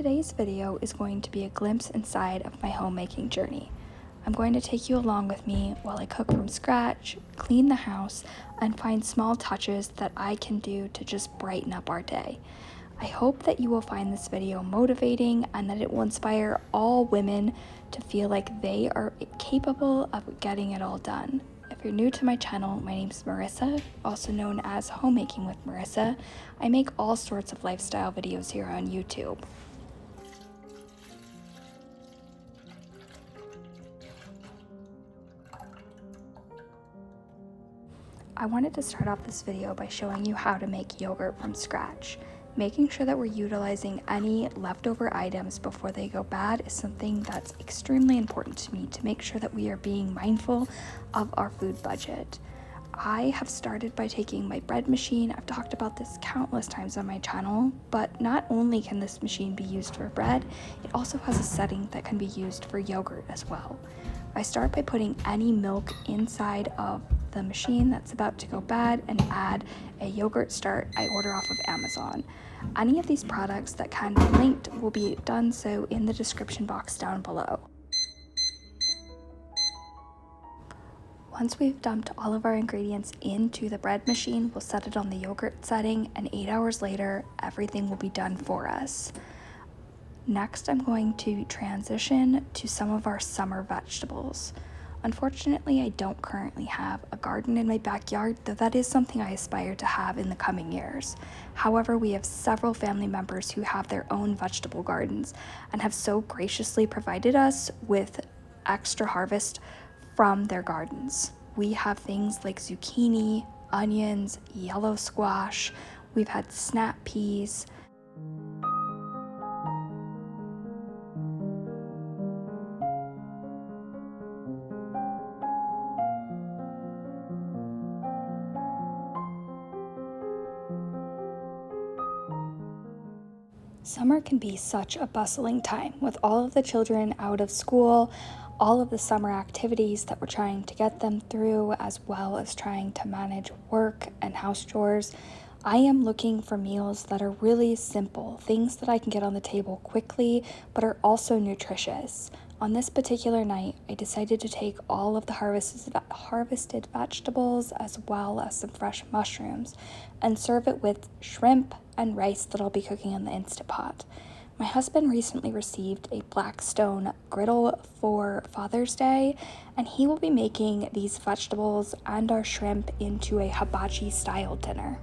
Today's video is going to be a glimpse inside of my homemaking journey. I'm going to take you along with me while I cook from scratch, clean the house, and find small touches that I can do to just brighten up our day. I hope that you will find this video motivating and that it will inspire all women to feel like they are capable of getting it all done. If you're new to my channel, my name is Marissa, also known as Homemaking with Marissa. I make all sorts of lifestyle videos here on YouTube. I wanted to start off this video by showing you how to make yogurt from scratch. Making sure that we're utilizing any leftover items before they go bad is something that's extremely important to me to make sure that we are being mindful of our food budget. I have started by taking my bread machine. I've talked about this countless times on my channel, but not only can this machine be used for bread, it also has a setting that can be used for yogurt as well. I start by putting any milk inside of the machine that's about to go bad and add a yogurt start I order off of Amazon. Any of these products that can be linked will be done so in the description box down below. Once we've dumped all of our ingredients into the bread machine, we'll set it on the yogurt setting, and 8 hours later, everything will be done for us. Next, I'm going to transition to some of our summer vegetables. Unfortunately, I don't currently have a garden in my backyard, though that is something I aspire to have in the coming years. However, we have several family members who have their own vegetable gardens and have so graciously provided us with extra harvest from their gardens. We have things like zucchini, onions, yellow squash, we've had snap peas. Summer can be such a bustling time with all of the children out of school, all of the summer activities that we're trying to get them through, as well as trying to manage work and house chores. I am looking for meals that are really simple, things that I can get on the table quickly, but are also nutritious. On this particular night, I decided to take all of the harvested vegetables as well as some fresh mushrooms and serve it with shrimp and rice that I'll be cooking in the Instant Pot. My husband recently received a Blackstone griddle for Father's Day, and he will be making these vegetables and our shrimp into a hibachi style dinner.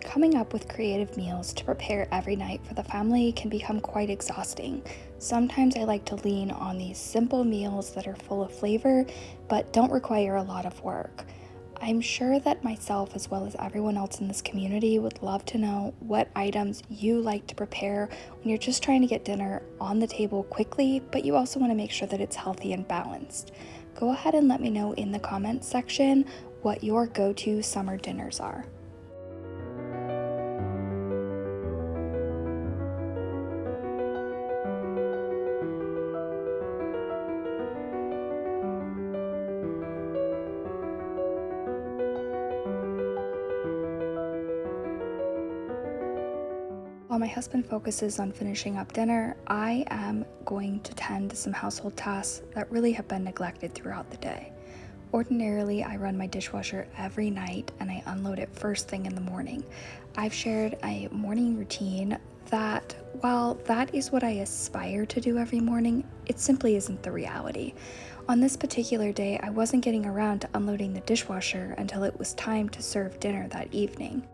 Coming up with creative meals to prepare every night for the family can become quite exhausting. Sometimes I like to lean on these simple meals that are full of flavor, but don't require a lot of work. I'm sure that myself, as well as everyone else in this community, would love to know what items you like to prepare when you're just trying to get dinner on the table quickly, but you also want to make sure that it's healthy and balanced. Go ahead and let me know in the comments section what your go-to summer dinners are. While my husband focuses on finishing up dinner, I am going to tend to some household tasks that really have been neglected throughout the day. Ordinarily, I run my dishwasher every night and I unload it first thing in the morning. I've shared a morning routine that, while that is what I aspire to do every morning, it simply isn't the reality. On this particular day, I wasn't getting around to unloading the dishwasher until it was time to serve dinner that evening.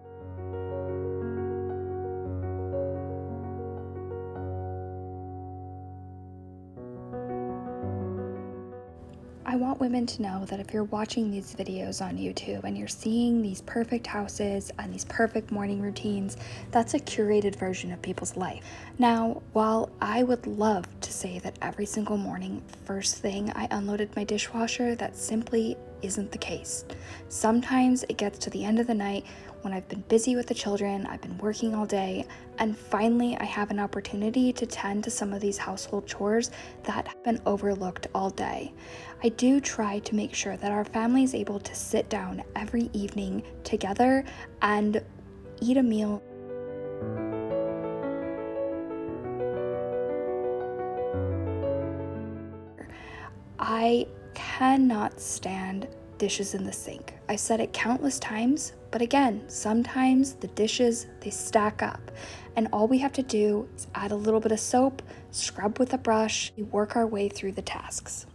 I want women to know that if you're watching these videos on YouTube and you're seeing these perfect houses and these perfect morning routines, that's a curated version of people's life. Now, while I would love to say that every single morning, first thing I unloaded my dishwasher, that simply isn't the case. Sometimes it gets to the end of the night when I've been busy with the children, I've been working all day, and finally I have an opportunity to tend to some of these household chores that have been overlooked all day. I do try to make sure that our family is able to sit down every evening together and eat a meal. I cannot stand dishes in the sink. I've said it countless times, but again, sometimes the dishes, they stack up, and all we have to do is add a little bit of soap, scrub with a brush, we work our way through the tasks.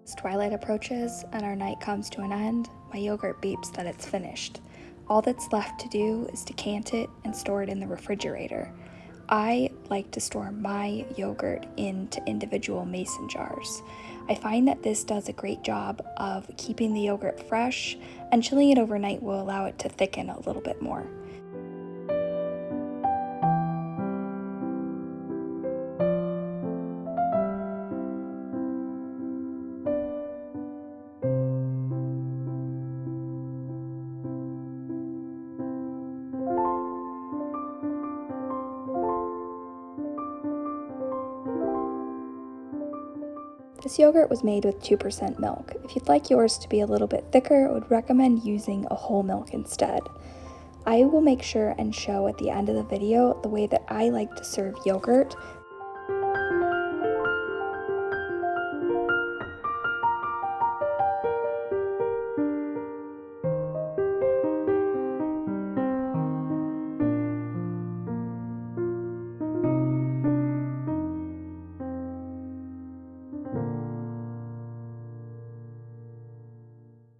As twilight approaches and our night comes to an end, my yogurt beeps that it's finished. All that's left to do is decant it and store it in the refrigerator. I like to store my yogurt into individual mason jars. I find that this does a great job of keeping the yogurt fresh, and chilling it overnight will allow it to thicken a little bit more. This yogurt was made with 2% milk. If you'd like yours to be a little bit thicker, I would recommend using a whole milk instead. I will make sure and show at the end of the video the way that I like to serve yogurt.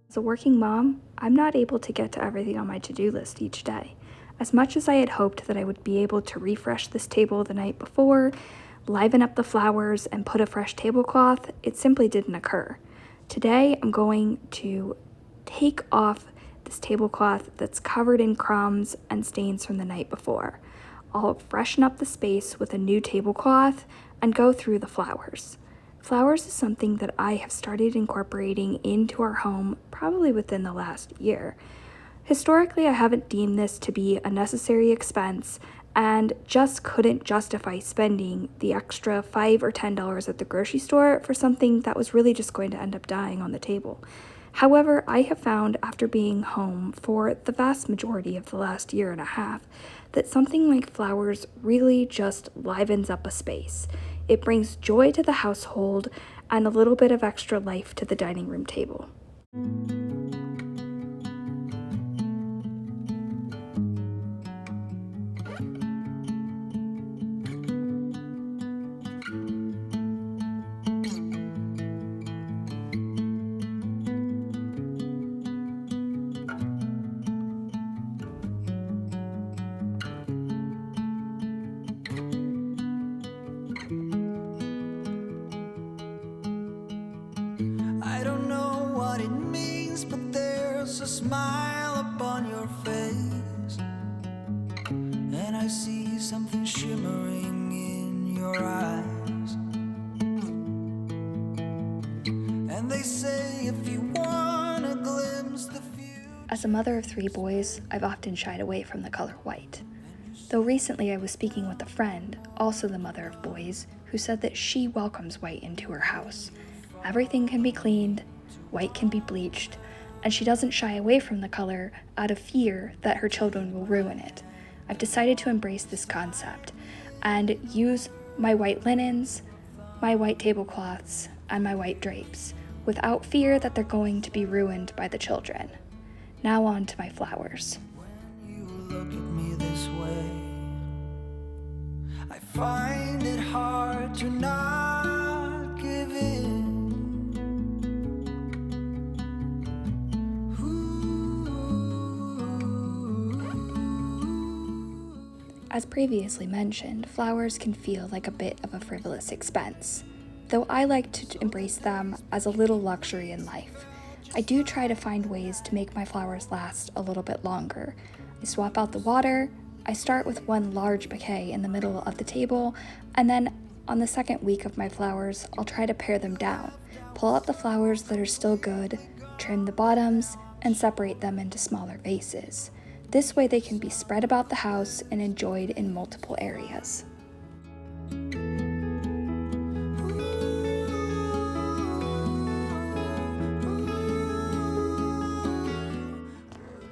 As a working mom, I'm not able to get to everything on my to-do list each day. As much as I had hoped that I would be able to refresh this table the night before, liven up the flowers, and put a fresh tablecloth, it simply didn't occur. Today, I'm going to take off this tablecloth that's covered in crumbs and stains from the night before. I'll freshen up the space with a new tablecloth and go through the flowers. Flowers is something that I have started incorporating into our home probably within the last year. Historically, I haven't deemed this to be a necessary expense and just couldn't justify spending the extra $5 or $10 at the grocery store for something that was really just going to end up dying on the table. However, I have found after being home for the vast majority of the last year and a half that something like flowers really just livens up a space. It brings joy to the household and a little bit of extra life to the dining room table. I don't know what it means, but there's a smile upon your face, and I see something shimmering in your eyes. And they say if you want a glimpse the future. As a mother of 3 boys, I've often shied away from the color white. Though recently I was speaking with a friend, also the mother of boys, who said that she welcomes white into her house. Everything can be cleaned, white can be bleached, and she doesn't shy away from the color out of fear that her children will ruin it. I've decided to embrace this concept. and use my white linens, my white tablecloths, and my white drapes without fear that they're going to be ruined by the children. Now on to my flowers. You look at me this way, I find it hard to not give in. As previously mentioned, flowers can feel like a bit of a frivolous expense, though I like to embrace them as a little luxury in life. I do try to find ways to make my flowers last a little bit longer. I swap out the water, I start with one large bouquet in the middle of the table, and then on the second week of my flowers, I'll try to pare them down, pull out the flowers that are still good, trim the bottoms, and separate them into smaller vases. This way they can be spread about the house and enjoyed in multiple areas.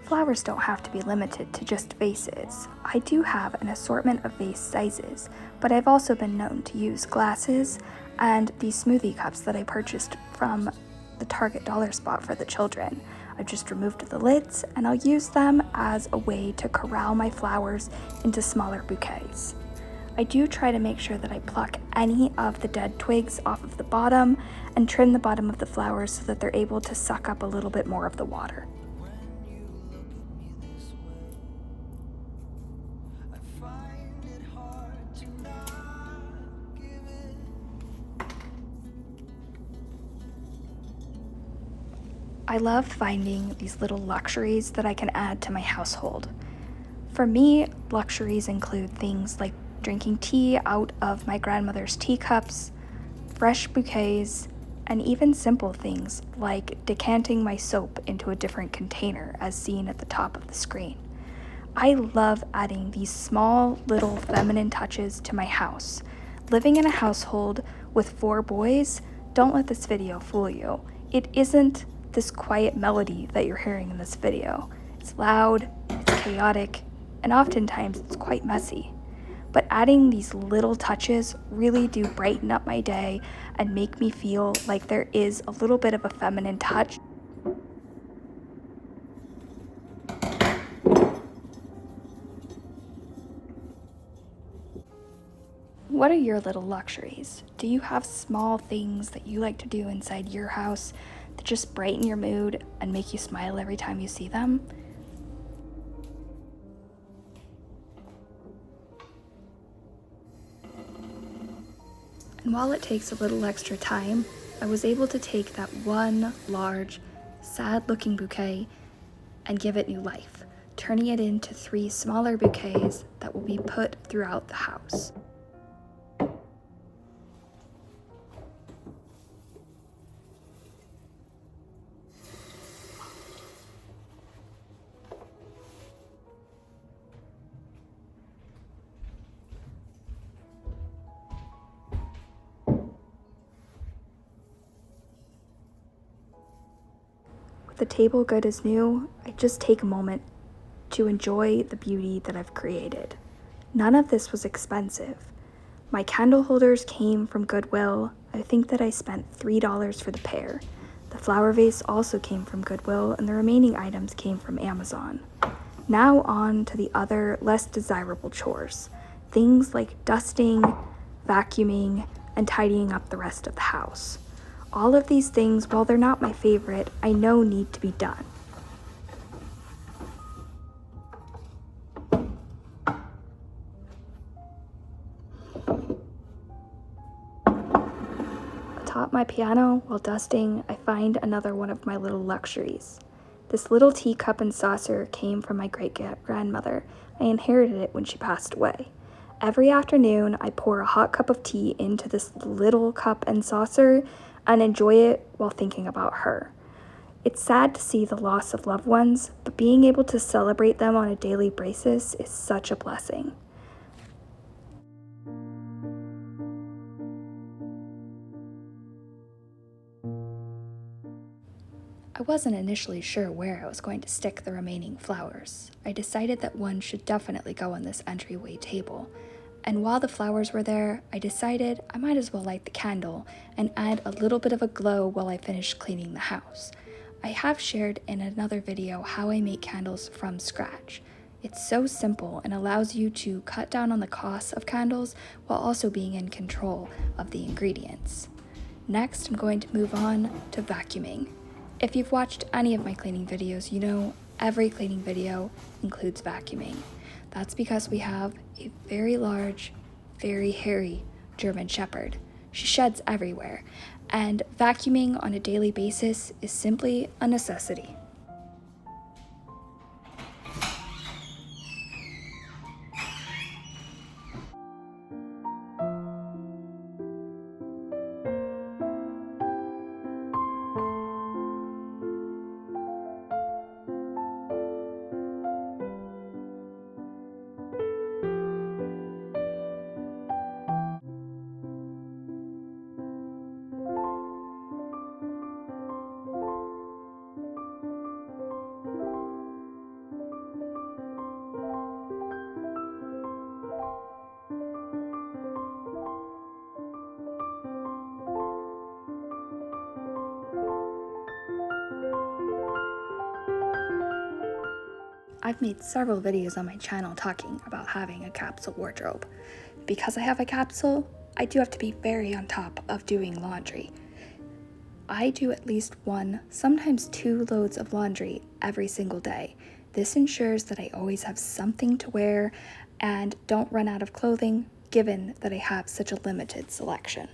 Flowers don't have to be limited to just vases. I do have an assortment of vase sizes, but I've also been known to use glasses and these smoothie cups that I purchased from the Target dollar spot for the children. I've just removed the lids and I'll use them as a way to corral my flowers into smaller bouquets. I do try to make sure that I pluck any of the dead twigs off of the bottom and trim the bottom of the flowers so that they're able to suck up a little bit more of the water. I love finding these little luxuries that I can add to my household. For me, luxuries include things like drinking tea out of my grandmother's teacups, fresh bouquets, and even simple things like decanting my soap into a different container as seen at the top of the screen. I love adding these small little feminine touches to my house. Living in a household with 4 boys, don't let this video fool you. It isn't this quiet melody that you're hearing in this video. It's loud, it's chaotic, and oftentimes it's quite messy. But adding these little touches really do brighten up my day and make me feel like there is a little bit of a feminine touch. What are your little luxuries? Do you have small things that you like to do inside your house that just brighten your mood and make you smile every time you see them? And while it takes a little extra time, I was able to take that one large, sad-looking bouquet and give it new life, turning it into 3 smaller bouquets that will be put throughout the house. With the table good as new, I just take a moment to enjoy the beauty that I've created. None of this was expensive. My candle holders came from Goodwill. I think that I spent $3 for the pair. The flower vase also came from Goodwill, and the remaining items came from Amazon. Now on to the other, less desirable chores. Things like dusting, vacuuming, and tidying up the rest of the house. All of these things, while they're not my favorite, I know need to be done. Atop my piano, while dusting, I find another one of my little luxuries. This little teacup and saucer came from my great-grandmother. I inherited it when she passed away. Every afternoon, I pour a hot cup of tea into this little cup and saucer and enjoy it while thinking about her. It's sad to see the loss of loved ones, but being able to celebrate them on a daily basis is such a blessing. I wasn't initially sure where I was going to stick the remaining flowers. I decided that one should definitely go on this entryway table, And while the flowers were there, I decided I might as well light the candle and add a little bit of a glow while I finished cleaning the house. I have shared in another video how I make candles from scratch. It's so simple and allows you to cut down on the cost of candles while also being in control of the ingredients. Next, I'm going to move on to vacuuming. If you've watched any of my cleaning videos, you know every cleaning video includes vacuuming. That's because we have a very large, very hairy German Shepherd. She sheds everywhere, and vacuuming on a daily basis is simply a necessity. I've made several videos on my channel talking about having a capsule wardrobe. Because I have a capsule, I do have to be very on top of doing laundry. I do at least 1, sometimes 2 loads of laundry every single day. This ensures that I always have something to wear and don't run out of clothing, given that I have such a limited selection.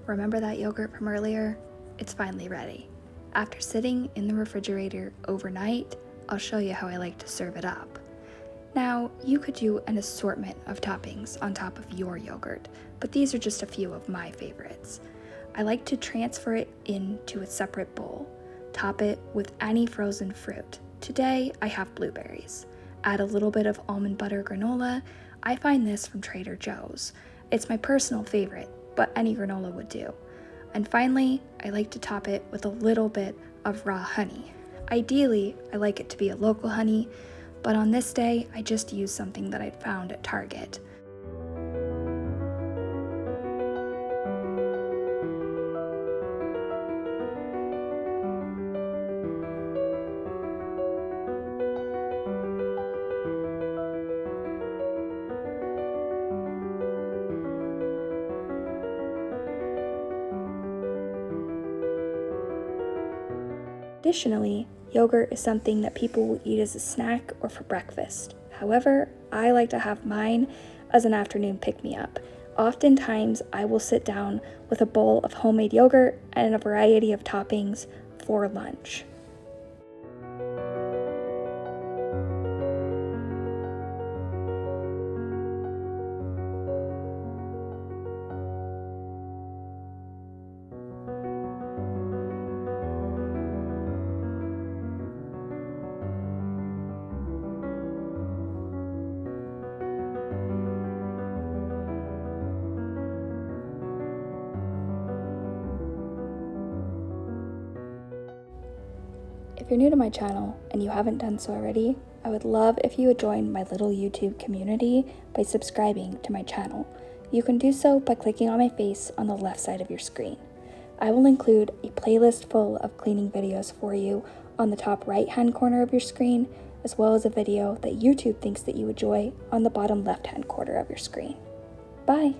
Remember that yogurt from earlier? It's finally ready. After sitting in the refrigerator overnight, I'll show you how I like to serve it up. Now, you could do an assortment of toppings on top of your yogurt, but these are just a few of my favorites. I like to transfer it into a separate bowl. Top it with any frozen fruit. Today, I have blueberries. Add a little bit of almond butter granola. I find this from Trader Joe's. It's my personal favorite, but any granola would do. And finally, I like to top it with a little bit of raw honey. Ideally, I like it to be a local honey, but on this day, I just used something that I'd found at Target. Additionally, yogurt is something that people will eat as a snack or for breakfast. However, I like to have mine as an afternoon pick-me-up. Oftentimes, I will sit down with a bowl of homemade yogurt and a variety of toppings for lunch. If you're new to my channel and you haven't done so already, I would love if you would join my little YouTube community by subscribing to my channel. You can do so by clicking on my face on the left side of your screen. I will include a playlist full of cleaning videos for you on the top right-hand corner of your screen, as well as a video that YouTube thinks that you would enjoy on the bottom left-hand corner of your screen. Bye!